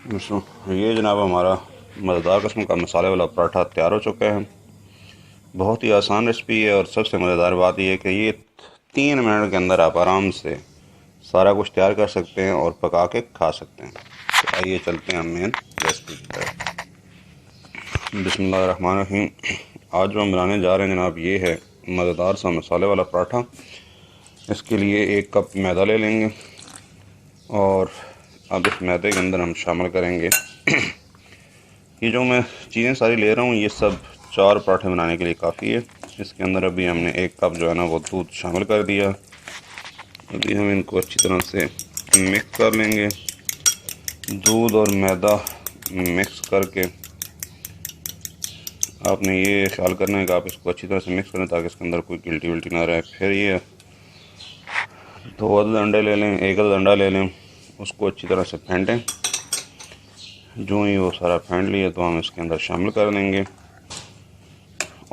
ये जनाब हमारा मज़ेदार किस्म का मसाले वाला पराठा तैयार हो चुका है। बहुत ही आसान रेसिपी है और सबसे मज़ेदार बात यह है कि ये 3 मिनट के अंदर आप आराम से सारा कुछ तैयार कर सकते हैं और पका के खा सकते हैं। तो आइए चलते हैं हम मेन रेसिपी की तरफ। बिस्मिल्लाहिर्रहमानिर्रहीम। आज जो हम बनाने जा रहे हैं जनाब ये है मज़ेदार सा मसाले वाला पराठा। इसके लिए 1 कप मैदा ले लेंगे और अब इस मैदे के अंदर हम शामिल करेंगे ये जो मैं चीज़ें सारी ले रहा हूँ ये सब 4 पराठे बनाने के लिए काफ़ी है। इसके अंदर अभी हमने 1 कप जो है ना वो दूध शामिल कर दिया। अभी हम इनको अच्छी तरह से मिक्स कर लेंगे। दूध और मैदा मिक्स करके आपने ये ख्याल करना है कि आप इसको अच्छी तरह से मिक्स करें ताकि इसके अंदर कोई गिल्टी विल्टी ना रहे। फिर ये 2 अदद अंडे ले लें, 1 अदद अंडा ले लें, उसको अच्छी तरह से फेंटें। जो ही वो सारा फेंट लिए तो हम इसके अंदर शामिल कर देंगे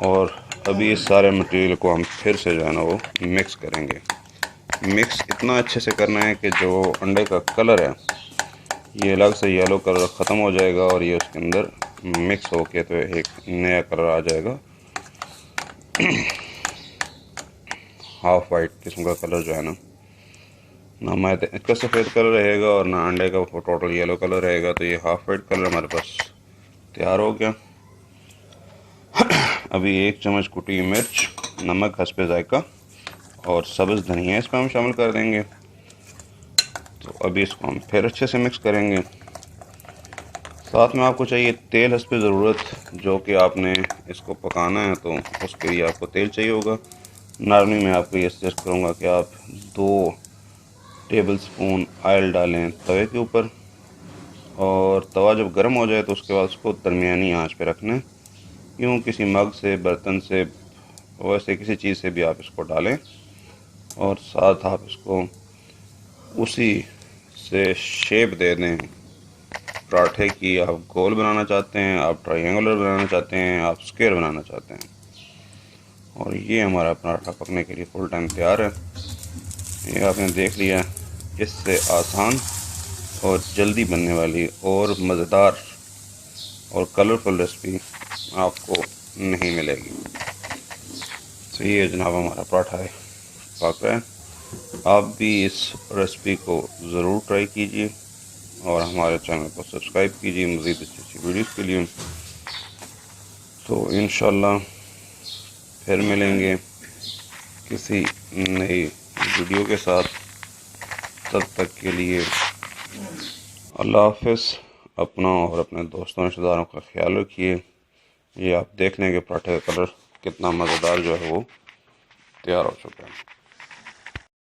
और अभी इस सारे मटेरियल को हम फिर से जो है ना वो मिक्स करेंगे। मिक्स इतना अच्छे से करना है कि जो अंडे का कलर है ये अलग से येलो कलर ख़त्म हो जाएगा और ये उसके अंदर मिक्स होके तो एक नया कलर आ जाएगा। हाफ वाइट किस्म का कलर जो है ना मैदे का सफ़ेद कलर रहेगा और ना अंडे का टोटल येलो कलर रहेगा। तो ये हाफ वाइट कलर हमारे पास तैयार हो गया। अभी 1 चम्मच कुटी हुई मिर्च, नमक हस्बे जायका और सब्ज़ धनिया इस पर हम शामिल कर देंगे। तो अभी इसको हम फिर अच्छे से मिक्स करेंगे। साथ में आपको चाहिए तेल हस्बे ज़रूरत, जो कि आपने इसको पकाना है तो उसके लिए आपको तेल चाहिए होगा। नॉर्मली मैं आपको ये सजेस्ट करूँगा कि आप 2 टेबल स्पून ऑयल डालें तवे के ऊपर और तवा जब गर्म हो जाए तो उसके बाद उसको दरमियानी आंच पे रखना है। यूँ किसी मग से, बर्तन से, वैसे किसी चीज़ से भी आप इसको डालें और साथ आप इसको उसी से शेप दे दें पराठे की। आप गोल बनाना चाहते हैं, आप ट्रायंगुलर बनाना चाहते हैं, आप स्क्वायर बनाना चाहते हैं। और ये हमारा पराठा पकने के लिए फुल टाइम तैयार है। ये आपने देख लिया, इससे आसान और जल्दी बनने वाली और मज़ेदार और कलरफुल रेसिपी आपको नहीं मिलेगी। तो ये जनाब हमारा पराठा है पक रहा है। आप भी इस रेसिपी को ज़रूर ट्राई कीजिए और हमारे चैनल को सब्सक्राइब कीजिए मज़ीद अच्छी वीडियोज़ के लिए। तो इंशाल्लाह फिर मिलेंगे किसी नई वीडियो के साथ। तब तक के लिए अल्लाह हाफ़िज़। अपना और अपने दोस्तों रिश्तेदारों का ख्याल रखिए। ये आप देख लें कि पराठे का कलर कितना मज़ेदार जो है वो तैयार हो चुका है।